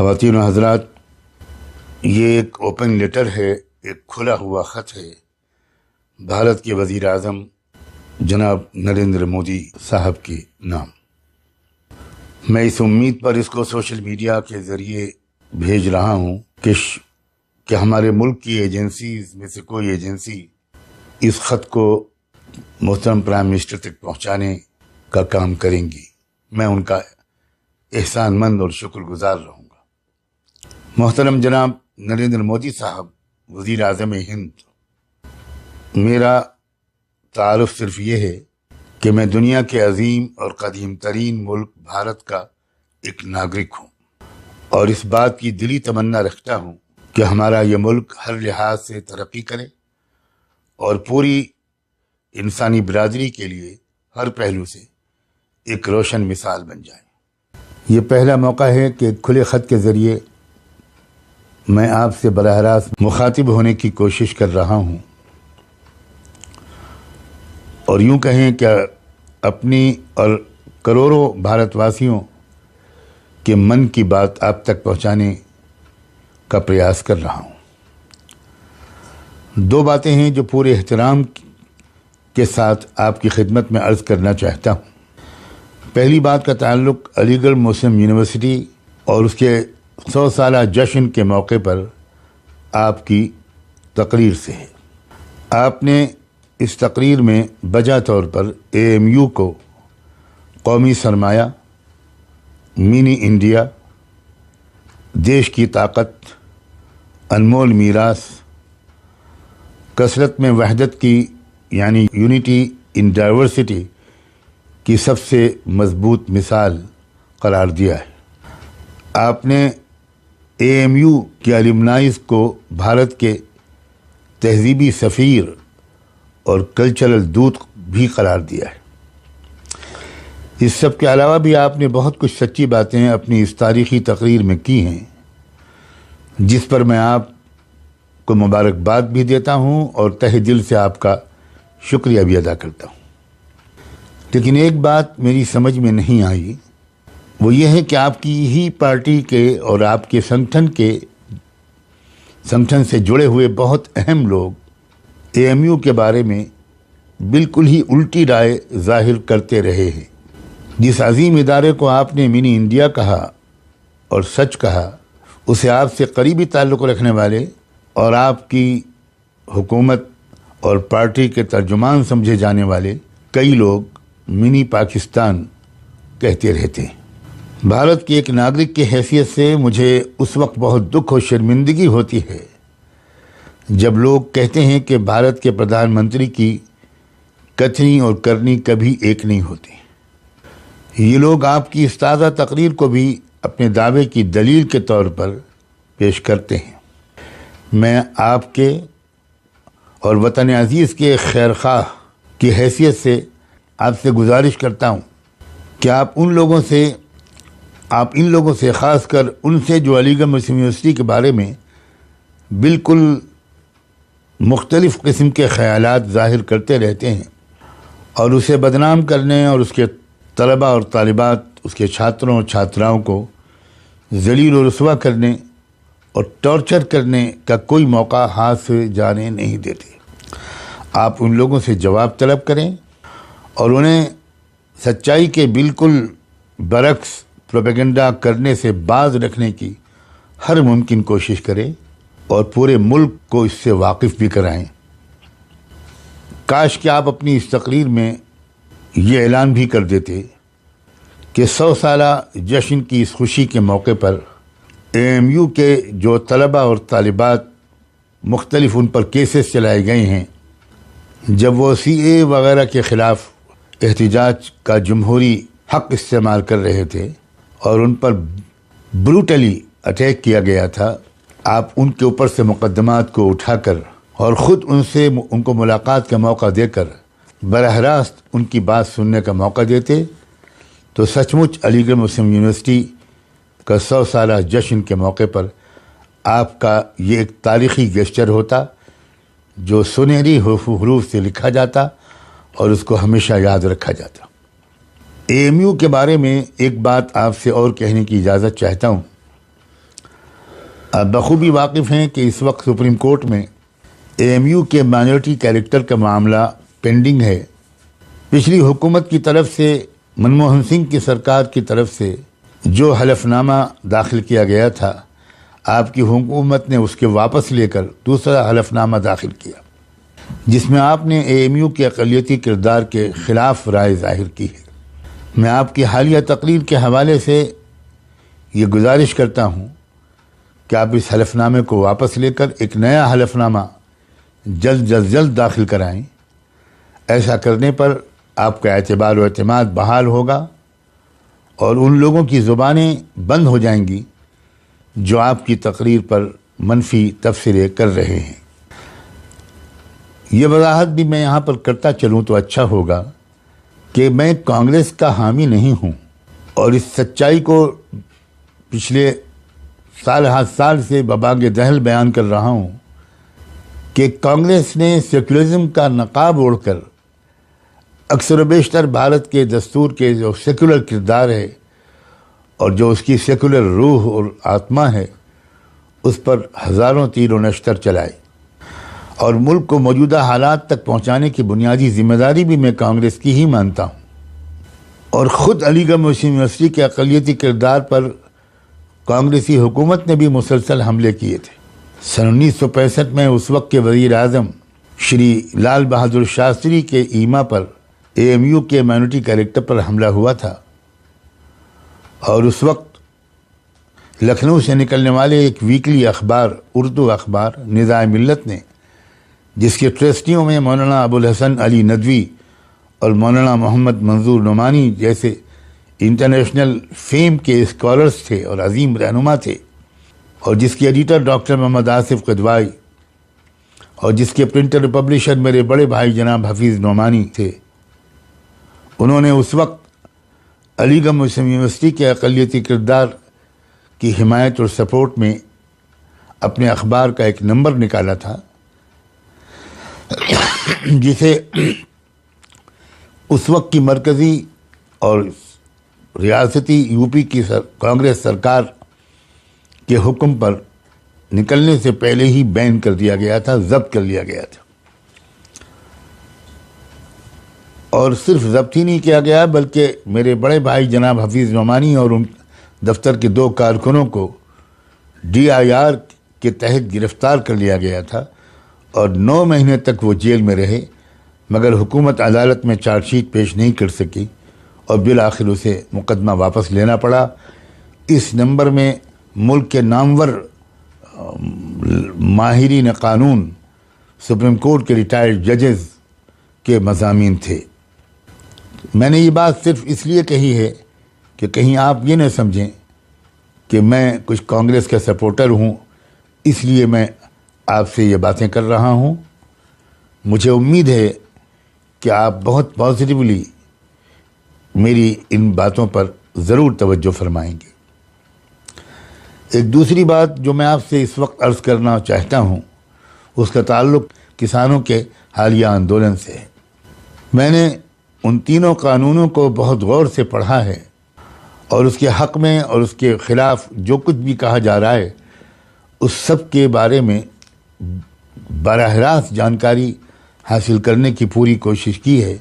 خواتین و حضرات، یہ ایک اوپن لیٹر ہے، ایک کھلا ہوا خط ہے بھارت کے وزیر اعظم جناب نریندر مودی صاحب کے نام۔ میں اس امید پر اس کو سوشل میڈیا کے ذریعے بھیج رہا ہوں کہ ہمارے ملک کی ایجنسیز میں سے کوئی ایجنسی اس خط کو محترم پرائم منسٹر تک پہنچانے کا کام کریں گی۔ میں ان کا احسان مند اور شکر گزار رہوں گا۔ محترم جناب نریندر مودی صاحب وزیر اعظم ہند، میرا تعارف صرف یہ ہے کہ میں دنیا کے عظیم اور قدیم ترین ملک بھارت کا ایک ناگرک ہوں، اور اس بات کی دلی تمنا رکھتا ہوں کہ ہمارا یہ ملک ہر لحاظ سے ترقی کرے اور پوری انسانی برادری کے لیے ہر پہلو سے ایک روشن مثال بن جائے۔ یہ پہلا موقع ہے کہ کھلے خط کے ذریعے میں آپ سے براہ راست مخاطب ہونے کی کوشش کر رہا ہوں، اور یوں کہیں کہ اپنی اور کروڑوں بھارت واسیوں کے من کی بات آپ تک پہنچانے کا پریاس کر رہا ہوں۔ دو باتیں ہیں جو پورے احترام کے ساتھ آپ کی خدمت میں عرض کرنا چاہتا ہوں۔ پہلی بات کا تعلق علی گڑھ مسلم یونیورسٹی اور اس کے 100 سالہ جشن کے موقع پر آپ کی تقریر سے ہے۔ آپ نے اس تقریر میں بجا طور پر AMU کو قومی سرمایہ، منی انڈیا، دیش کی طاقت، انمول میراث، کثرت میں وحدت کی یعنی یونٹی ان ڈائیورسٹی کی سب سے مضبوط مثال قرار دیا ہے۔ آپ نے AMU کے الومنائز کو بھارت کے تہذیبی سفیر اور کلچرل دودت بھی قرار دیا ہے۔ اس سب کے علاوہ بھی آپ نے بہت کچھ سچی باتیں اپنی اس تاریخی تقریر میں کی ہیں، جس پر میں آپ کو مبارکباد بھی دیتا ہوں اور تہ دل سے آپ کا شکریہ بھی ادا کرتا ہوں۔ لیکن ایک بات میری سمجھ میں نہیں آئی، وہ یہ ہے کہ آپ کی ہی پارٹی کے اور آپ کے سنگٹھن سے جڑے ہوئے بہت اہم لوگ AMU کے بارے میں بالکل ہی الٹی رائے ظاہر کرتے رہے ہیں۔ جس عظیم ادارے کو آپ نے منی انڈیا کہا اور سچ کہا، اسے آپ سے قریبی تعلق رکھنے والے اور آپ کی حکومت اور پارٹی کے ترجمان سمجھے جانے والے کئی لوگ منی پاکستان کہتے رہتے ہیں۔ بھارت کے ایک ناگرک کی حیثیت سے مجھے اس وقت بہت دکھ اور شرمندگی ہوتی ہے جب لوگ کہتے ہیں کہ بھارت کے پردھان منتری کی کتھنی اور کرنی کبھی ایک نہیں ہوتی۔ یہ لوگ آپ کی اس تازہ تقریر کو بھی اپنے دعوے کی دلیل کے طور پر پیش کرتے ہیں۔ میں آپ کے اور وطن عزیز کے خیر خواہ کی حیثیت سے آپ سے گزارش کرتا ہوں کہ آپ ان لوگوں سے خاص کر ان سے جو علی گڑھ مسلم یونیورسٹی کے بارے میں بالکل مختلف قسم کے خیالات ظاہر کرتے رہتے ہیں اور اسے بدنام کرنے اور اس کے طلباء اور طالبات، اس کے چھاتروں اور چھاتراؤں کو ذلیل و رسوا کرنے اور ٹارچر کرنے کا کوئی موقع ہاتھ سے جانے نہیں دیتے۔ آپ ان لوگوں سے جواب طلب کریں اور انہیں سچائی کے بالکل برعکس پروپیگنڈا کرنے سے باز رکھنے کی ہر ممکن کوشش کریں اور پورے ملک کو اس سے واقف بھی کرائیں۔ کاش کہ آپ اپنی اس تقریر میں یہ اعلان بھی کر دیتے کہ 100 سالہ جشن کی اس خوشی کے موقع پر AMU کے جو طلباء اور طالبات مختلف ان پر کیسز چلائے گئے ہیں، جب وہ CAA وغیرہ کے خلاف احتجاج کا جمہوری حق استعمال کر رہے تھے اور ان پر بروٹلی اٹیک کیا گیا تھا، آپ ان کے اوپر سے مقدمات کو اٹھا کر اور خود ان کو ملاقات کا موقع دے کر براہ راست ان کی بات سننے کا موقع دیتے تو سچ مچ علی گڑھ مسلم یونیورسٹی کا 100 سالہ جشن کے موقع پر آپ کا یہ ایک تاریخی گیسچر ہوتا جو سنہری حروف سے لکھا جاتا اور اس کو ہمیشہ یاد رکھا جاتا۔ AMU کے بارے میں ایک بات آپ سے اور کہنے کی اجازت چاہتا ہوں آپ بخوبی واقف ہیں کہ اس وقت سپریم کورٹ میں AMU کے مائنورٹی کیریکٹر کا معاملہ پینڈنگ ہے۔ پچھلی حکومت کی طرف سے، منموہن سنگھ کی سرکار کی طرف سے جو حلف نامہ داخل کیا گیا تھا، آپ کی حکومت نے اس کے واپس لے کر دوسرا حلف نامہ داخل کیا، جس میں آپ نے AMU کے اقلیتی کردار کے خلاف رائے ظاہر کی ہے۔ میں آپ کی حالیہ تقریر کے حوالے سے یہ گزارش کرتا ہوں کہ آپ اس حلف نامے کو واپس لے کر ایک نیا حلف نامہ جلد داخل کرائیں۔ ایسا کرنے پر آپ کا اعتبار و اعتماد بحال ہوگا اور ان لوگوں کی زبانیں بند ہو جائیں گی جو آپ کی تقریر پر منفی تبصرے کر رہے ہیں۔ یہ وضاحت بھی میں یہاں پر کرتا چلوں تو اچھا ہوگا کہ میں کانگریس کا حامی نہیں ہوں، اور اس سچائی کو پچھلے سال سے ببانگ دہل بیان کر رہا ہوں کہ کانگریس نے سیکولرزم کا نقاب اوڑھ کر اکثر و بیشتر بھارت کے دستور کے جو سیکولر کردار ہے اور جو اس کی سیکولر روح اور آتما ہے، اس پر ہزاروں تیر و نشتر چلائے، اور ملک کو موجودہ حالات تک پہنچانے کی بنیادی ذمہ داری بھی میں کانگریس کی ہی مانتا ہوں۔ اور خود علی گڑھ مسلم یونیورسٹی کے اقلیتی کردار پر کانگریسی حکومت نے بھی مسلسل حملے کیے تھے۔ سن 1965 میں اس وقت کے وزیر اعظم شری لال بہادر شاستری کے ایما پر AMU کے مائنورٹی کیریکٹر پر حملہ ہوا تھا، اور اس وقت لکھنؤ سے نکلنے والے ایک ویکلی اخبار، اردو اخبار ندائے ملت نے، جس کے ٹرسٹیوں میں مولانا ابوالحسن علی ندوی اور مولانا محمد منظور نعمانی جیسے انٹرنیشنل فیم کے اسکالرز تھے اور عظیم رہنما تھے، اور جس کے ایڈیٹر ڈاکٹر محمد آصف قدوائی، اور جس کے پرنٹر پبلشر میرے بڑے بھائی جناب حفیظ نعمانی تھے، انہوں نے اس وقت علی گڑھ مسلم یونیورسٹی کے اقلیتی کردار کی حمایت اور سپورٹ میں اپنے اخبار کا ایک نمبر نکالا تھا، جسے اس وقت کی مرکزی اور ریاستی UP کی کانگریس سرکار کے حکم پر نکلنے سے پہلے ہی بین کر دیا گیا تھا، ضبط کر لیا گیا تھا۔ اور صرف ضبط ہی نہیں کیا گیا، بلکہ میرے بڑے بھائی جناب حفیظ نعمانی اور ان دفتر کے 2 کارکنوں کو DIR کے تحت گرفتار کر لیا گیا تھا، اور 9 مہینے تک وہ جیل میں رہے، مگر حکومت عدالت میں چارج شیٹ پیش نہیں کر سکی اور بالآخر اسے مقدمہ واپس لینا پڑا۔ اس نمبر میں ملک کے نامور ماہرین قانون، سپریم کورٹ کے ریٹائرڈ ججز کے مضامین تھے۔ میں نے یہ بات صرف اس لیے کہی ہے کہ کہیں آپ یہ نہ سمجھیں کہ میں کچھ کانگریس کا سپورٹر ہوں، اس لیے میں آپ سے یہ باتیں کر رہا ہوں۔ مجھے امید ہے کہ آپ بہت پازیٹیولی میری ان باتوں پر ضرور توجہ فرمائیں گے۔ ایک دوسری بات جو میں آپ سے اس وقت عرض کرنا چاہتا ہوں، اس کا تعلق کسانوں کے حالیہ آندولن سے ہے۔ میں نے ان تینوں قانونوں کو بہت غور سے پڑھا ہے، اور اس کے حق میں اور اس کے خلاف جو کچھ بھی کہا جا رہا ہے، اس سب کے بارے میں براہ راست جانکاری حاصل کرنے کی پوری کوشش کی ہے،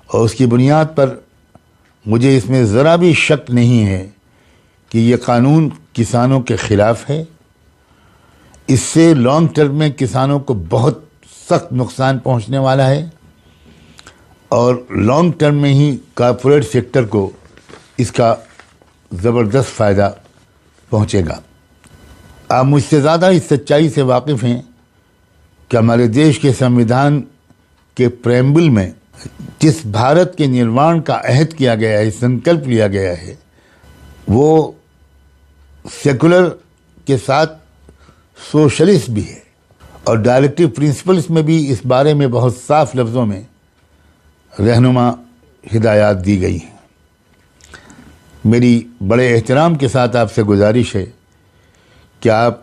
اور اس کی بنیاد پر مجھے اس میں ذرا بھی شک نہیں ہے کہ یہ قانون کسانوں کے خلاف ہے۔ اس سے لانگ ٹرم میں کسانوں کو بہت سخت نقصان پہنچنے والا ہے، اور لانگ ٹرم میں ہی کارپوریٹ سیکٹر کو اس کا زبردست فائدہ پہنچے گا۔ آپ مجھ سے زیادہ اس سچائی سے واقف ہیں کہ ہمارے دیش کے سنویدھان کے پریمبل میں جس بھارت کے نروان کا عہد کیا گیا ہے، سنکلپ لیا گیا ہے، وہ سیکولر کے ساتھ سوشلسٹ بھی ہے، اور ڈائریکٹو پرنسپلز میں بھی اس بارے میں بہت صاف لفظوں میں رہنما ہدایات دی گئی ہیں۔ میری بڑے احترام کے ساتھ آپ سے گزارش ہے کہ آپ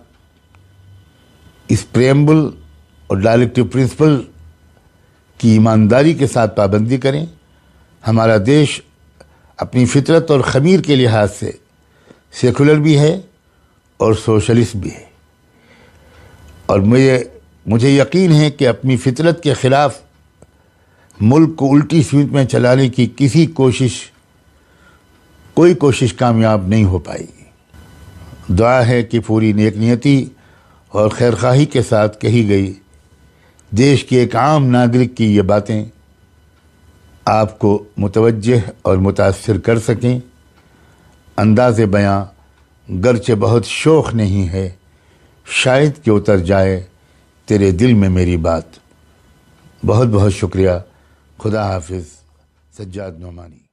اس پریمبل اور ڈائریکٹو پرنسپل کی ایمانداری کے ساتھ پابندی کریں۔ ہمارا دیش اپنی فطرت اور خمیر کے لحاظ سے سیکولر بھی ہے اور سوشلسٹ بھی ہے، اور مجھے یقین ہے کہ اپنی فطرت کے خلاف ملک کو الٹی سمت میں چلانے کی کوئی کوشش کامیاب نہیں ہو پائے گی۔ دعا ہے کہ پوری نیک نیتی اور خیرخواہی کے ساتھ کہی گئی دیش کے ایک عام ناگرک کی یہ باتیں آپ کو متوجہ اور متاثر کر سکیں۔ انداز بیاں گرچہ بہت شوخ نہیں ہے، شاید کہ اتر جائے تیرے دل میں میری بات۔ بہت بہت شکریہ۔ خدا حافظ۔ سجاد نعمانی۔